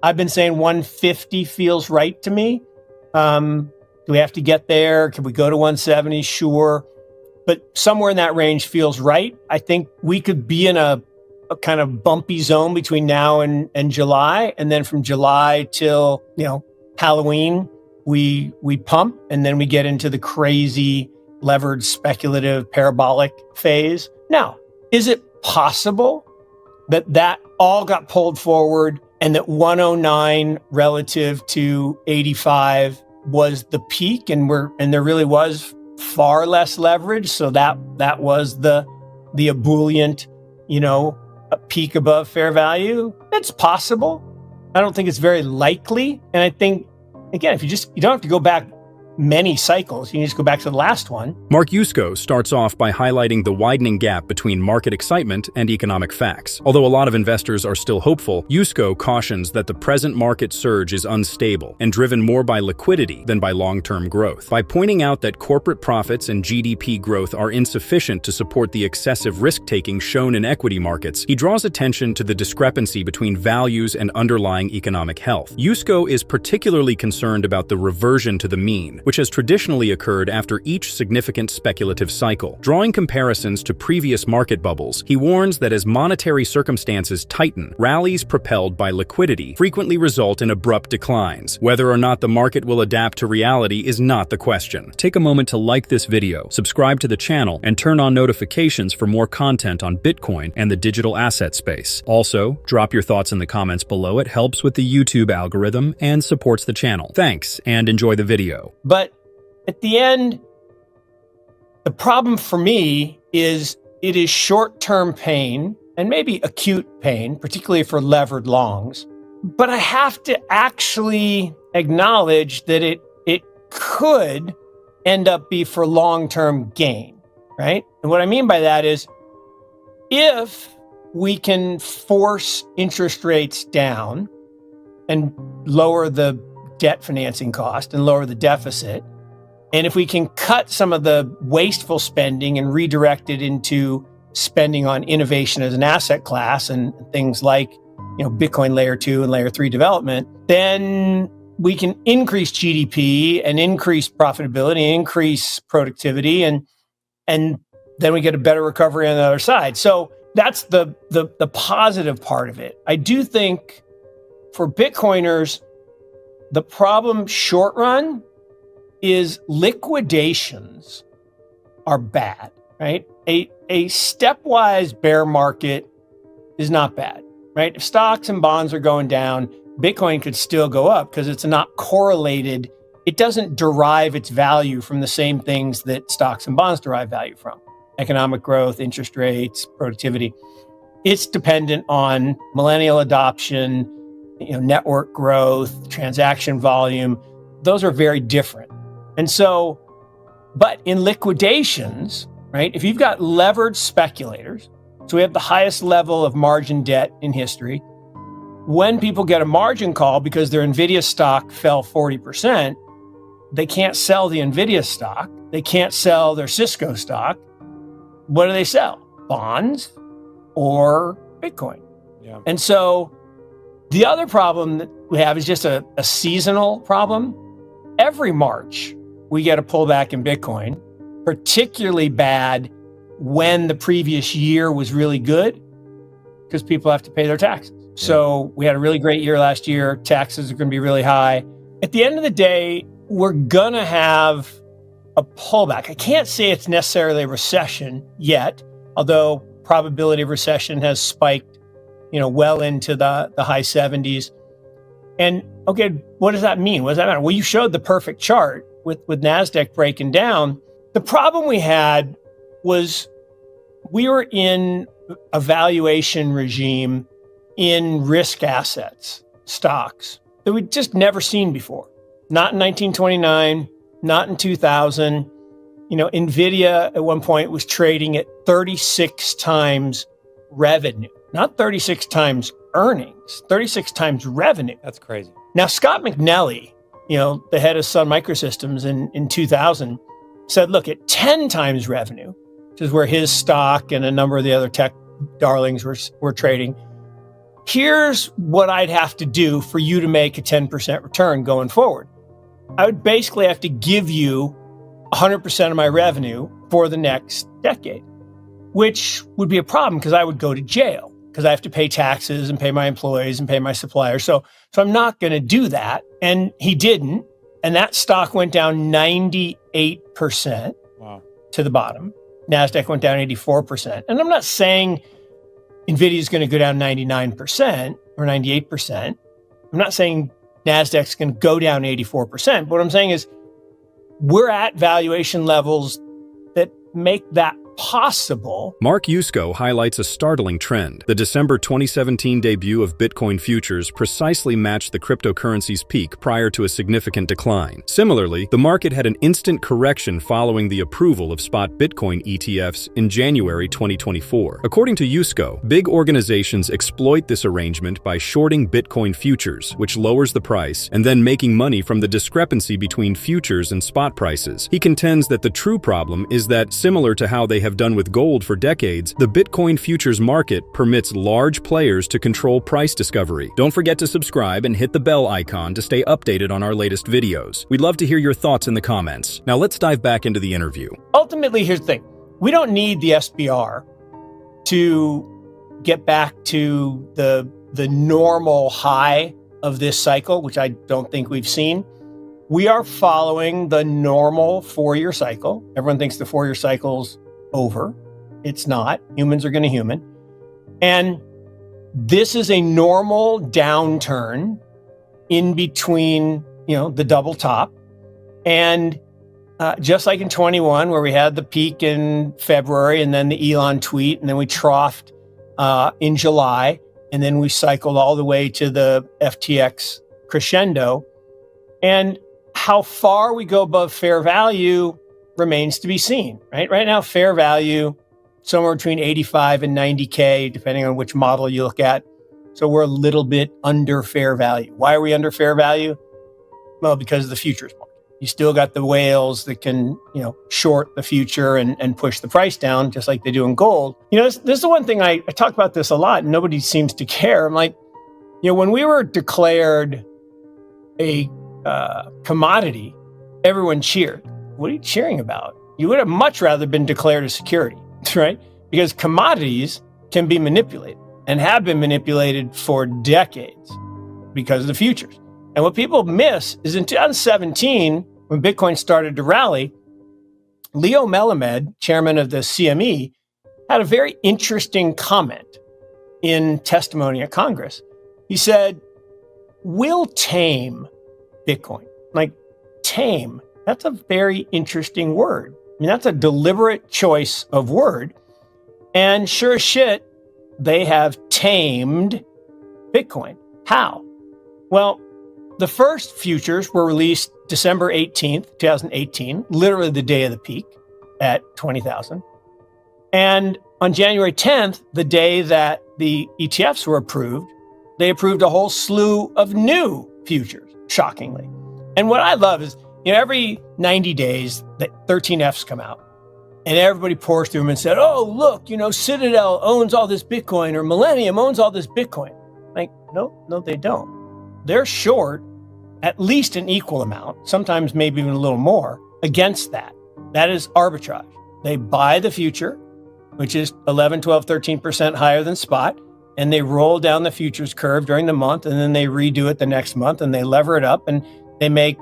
I've been saying 150 feels right to me. Do we have to get there? Can we go to 170? Sure. But somewhere in that range feels right. I think we could be in a kind of bumpy zone between now and July. And then from July till, Halloween, we pump, and then we get into the crazy levered speculative parabolic phase. Now, is it possible that all got pulled forward and that 109 relative to 85 was the peak, and there really was far less leverage, so that was the ebullient, a peak above fair value? It's possible. I don't think it's very likely, and I think, again, you don't have to go back many cycles. You can just go back to the last one. Mark Yusko starts off by highlighting the widening gap between market excitement and economic facts. Although a lot of investors are still hopeful, Yusko cautions that the present market surge is unstable and driven more by liquidity than by long-term growth. By pointing out that corporate profits and GDP growth are insufficient to support the excessive risk-taking shown in equity markets, he draws attention to the discrepancy between values and underlying economic health. Yusko is particularly concerned about the reversion to the mean, which has traditionally occurred after each significant speculative cycle. Drawing comparisons to previous market bubbles, he warns that as monetary circumstances tighten, rallies propelled by liquidity frequently result in abrupt declines. Whether or not the market will adapt to reality is not the question. Take a moment to like this video, subscribe to the channel, and turn on notifications for more content on Bitcoin and the digital asset space. Also, drop your thoughts in the comments below. It helps with the YouTube algorithm and supports the channel. Thanks, and enjoy the video. But at the end, the problem for me is it is short-term pain and maybe acute pain, particularly for levered longs. But I have to actually acknowledge that it could end up be for long-term gain, right? And what I mean by that is if we can force interest rates down and lower the debt financing cost and lower the deficit, and if we can cut some of the wasteful spending and redirect it into spending on innovation as an asset class and things like, Bitcoin layer 2 and layer 3 development, then we can increase GDP and increase profitability, increase productivity, and then we get a better recovery on the other side. So that's the positive part of it. I do think for Bitcoiners, the problem short run is liquidations are bad, right? A stepwise bear market is not bad, right? If stocks and bonds are going down, Bitcoin could still go up because it's not correlated. It doesn't derive its value from the same things that stocks and bonds derive value from: economic growth, interest rates, productivity. It's dependent on millennial adoption, network growth, transaction volume. Those are very different. And so, but in liquidations, right, if you've got levered speculators, so we have the highest level of margin debt in history, when people get a margin call because their NVIDIA stock fell 40%, they can't sell the NVIDIA stock. They can't sell their Cisco stock. What do they sell? Bonds or Bitcoin. Yeah. And so the other problem that we have is just a seasonal problem. Every March, we get a pullback in Bitcoin, particularly bad when the previous year was really good because people have to pay their taxes. Yeah. So we had a really great year last year. Taxes are going to be really high. At the end of the day, we're going to have a pullback. I can't say it's necessarily a recession yet, although probability of recession has spiked, well into the high 70s. And okay, what does that mean? What does that matter? Well, you showed the perfect chart with NASDAQ breaking down. The problem we had was we were in a valuation regime in risk assets, stocks, that we'd just never seen before. Not in 1929, not in 2000. NVIDIA at one point was trading at 36 times revenue, not 36 times earnings, 36 times revenue. That's crazy. Now, Scott McNally, the head of Sun Microsystems in 2000, said, look, at 10 times revenue, which is where his stock and a number of the other tech darlings were trading, here's what I'd have to do for you to make a 10% return going forward. I would basically have to give you 100% of my revenue for the next decade, which would be a problem because I would go to jail because I have to pay taxes and pay my employees and pay my suppliers. So I'm not going to do that. And he didn't. And that stock went down 98% to the bottom. NASDAQ went down 84%. And I'm not saying NVIDIA is going to go down 99% or 98%. I'm not saying NASDAQ's going to go down 84%. But what I'm saying is we're at valuation levels that make that possible. Mark Yusko highlights a startling trend. The December 2017 debut of Bitcoin futures precisely matched the cryptocurrency's peak prior to a significant decline. Similarly, the market had an instant correction following the approval of spot Bitcoin ETFs in January 2024. According to Yusko, big organizations exploit this arrangement by shorting Bitcoin futures, which lowers the price, and then making money from the discrepancy between futures and spot prices. He contends that the true problem is that, similar to how they have done with gold for decades, the Bitcoin futures market permits large players to control price discovery. Don't forget to subscribe and hit the bell icon to stay updated on our latest videos. We'd love to hear your thoughts in the comments. Now let's dive back into the interview. Ultimately, here's the thing. We don't need the SBR to get back to the normal high of this cycle, which I don't think we've seen. We are following the normal 4-year cycle. Everyone thinks the 4-year cycle's over. It's not. Humans are going to human. And this is a normal downturn in between, the double top. And just like in 21, where we had the peak in February and then the Elon tweet, and then we troughed in July, and then we cycled all the way to the FTX crescendo. And how far we go above fair value remains to be seen, right? Right now, fair value, somewhere between 85 and 90K, depending on which model you look at. So we're a little bit under fair value. Why are we under fair value? Well, because of the futures market. You still got the whales that can, short the future and push the price down, just like they do in gold. This is the one thing I talk about this a lot, and nobody seems to care. I'm like, when we were declared a commodity, everyone cheered. What are you cheering about? You would have much rather been declared a security, right? Because commodities can be manipulated and have been manipulated for decades because of the futures. And what people miss is in 2017, when Bitcoin started to rally, Leo Melamed, chairman of the CME, had a very interesting comment in testimony at Congress. He said, "We'll tame Bitcoin." Like, tame. That's a very interesting word. I mean, that's a deliberate choice of word. And sure as shit, they have tamed Bitcoin. How? Well, the first futures were released December 18th, 2018, literally the day of the peak at 20,000. And on January 10th, the day that the ETFs were approved, they approved a whole slew of new futures, shockingly. And what I love is, every 90 days, the 13Fs come out. And everybody pours through them and said, "Oh, look, Citadel owns all this Bitcoin, or Millennium owns all this Bitcoin." Like, no, they don't. They're short at least an equal amount, sometimes maybe even a little more, against that. That is arbitrage. They buy the future, which is 11, 12, 13% higher than spot, and they roll down the futures curve during the month, and then they redo it the next month, and they lever it up, and they make,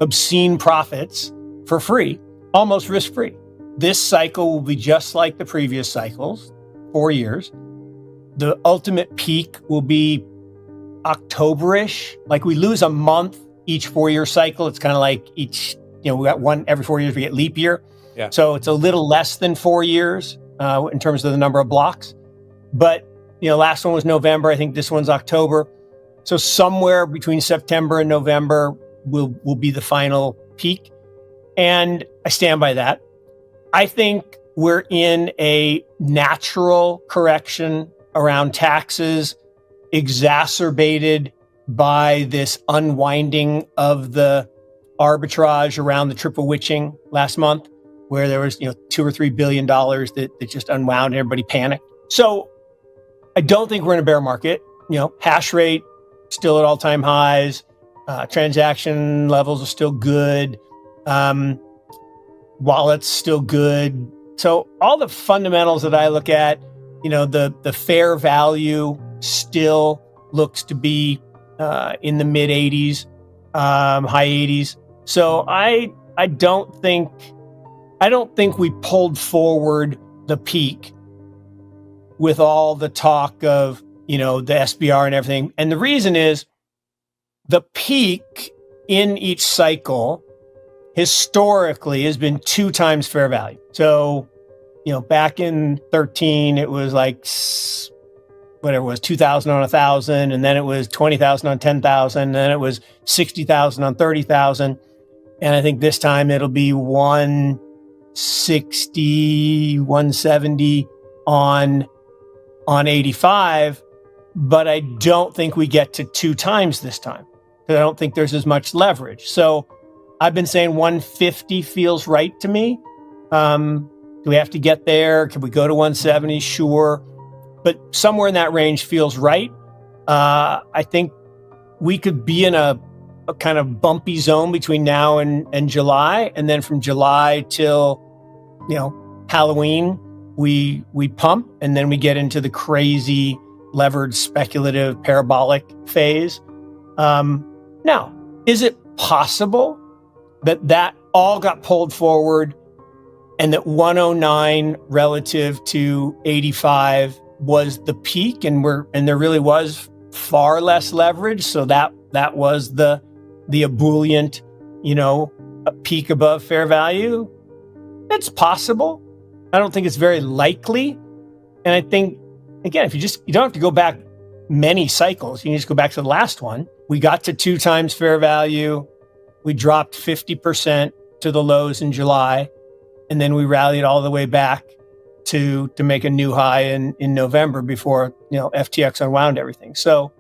obscene profits for free, almost risk-free. This cycle will be just like the previous cycles, 4 years. The ultimate peak will be October-ish. Like, we lose a month each 4-year cycle. It's kind of like each, we got one every 4 years, we get leap year. Yeah. So it's a little less than 4 years in terms of the number of blocks. But, last one was November. I think this one's October. So somewhere between September and November will be the final peak. And I stand by that. I think we're in a natural correction around taxes, exacerbated by this unwinding of the arbitrage around the triple witching last month, where there was, $2 or $3 billion that just unwound and everybody panicked. So I don't think we're in a bear market. Hash rate still at all-time highs. Transaction levels are still good. Wallets still good. So all the fundamentals that I look at, the fair value still looks to be in the mid 80s, high 80s. So I don't think we pulled forward the peak with all the talk of, the SBR and everything. And the reason is the peak in each cycle historically has been 2 times fair value. So, back in 13, it was like whatever it was, 2,000 on 1,000, and then it was 20,000 on 10,000, and then it was 60,000 on 30,000. And I think this time it'll be 160, 170 on 85. But I don't think we get to 2 times this time, because I don't think there's as much leverage. So I've been saying 150 feels right to me. Do we have to get there? Can we go to 170? Sure. But somewhere in that range feels right. I think we could be in a kind of bumpy zone between now and July. And then from July till, Halloween, we pump, and then we get into the crazy levered, speculative, parabolic phase. Now, is it possible that all got pulled forward and that 109 relative to 85 was the peak, and there really was far less leverage, so that was the ebullient, a peak above fair value? It's possible. I don't think it's very likely. And I think, again, you don't have to go back many cycles. You can just go back to the last one. We got to 2 times fair value. We dropped 50% to the lows in July. And then we rallied all the way back to make a new high in November before, FTX unwound everything. So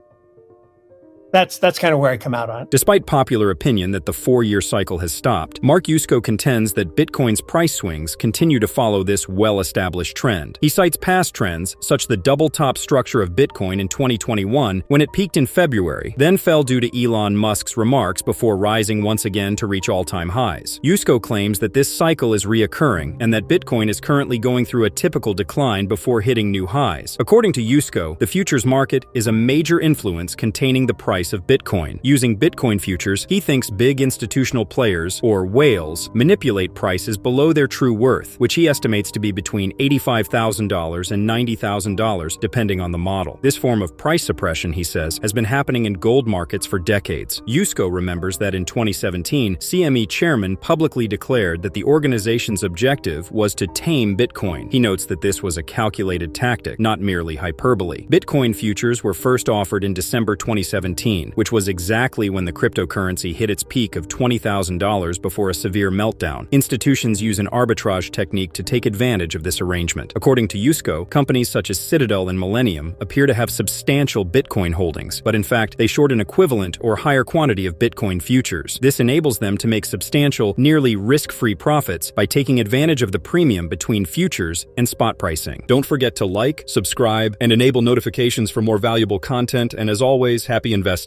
that's kind of where I come out on it. Despite popular opinion that the 4-year cycle has stopped, Mark Yusko contends that Bitcoin's price swings continue to follow this well-established trend. He cites past trends, such the double-top structure of Bitcoin in 2021, when it peaked in February, then fell due to Elon Musk's remarks before rising once again to reach all-time highs. Yusko claims that this cycle is reoccurring and that Bitcoin is currently going through a typical decline before hitting new highs. According to Yusko, the futures market is a major influence containing the price of Bitcoin. Using Bitcoin futures, he thinks big institutional players, or whales, manipulate prices below their true worth, which he estimates to be between $85,000 and $90,000, depending on the model. This form of price suppression, he says, has been happening in gold markets for decades. Yusko remembers that in 2017, CME chairman publicly declared that the organization's objective was to tame Bitcoin. He notes that this was a calculated tactic, not merely hyperbole. Bitcoin futures were first offered in December 2017, which was exactly when the cryptocurrency hit its peak of $20,000 before a severe meltdown. Institutions use an arbitrage technique to take advantage of this arrangement. According to Yusko, companies such as Citadel and Millennium appear to have substantial Bitcoin holdings, but in fact, they short an equivalent or higher quantity of Bitcoin futures. This enables them to make substantial, nearly risk-free profits by taking advantage of the premium between futures and spot pricing. Don't forget to like, subscribe, and enable notifications for more valuable content, and as always, happy investing.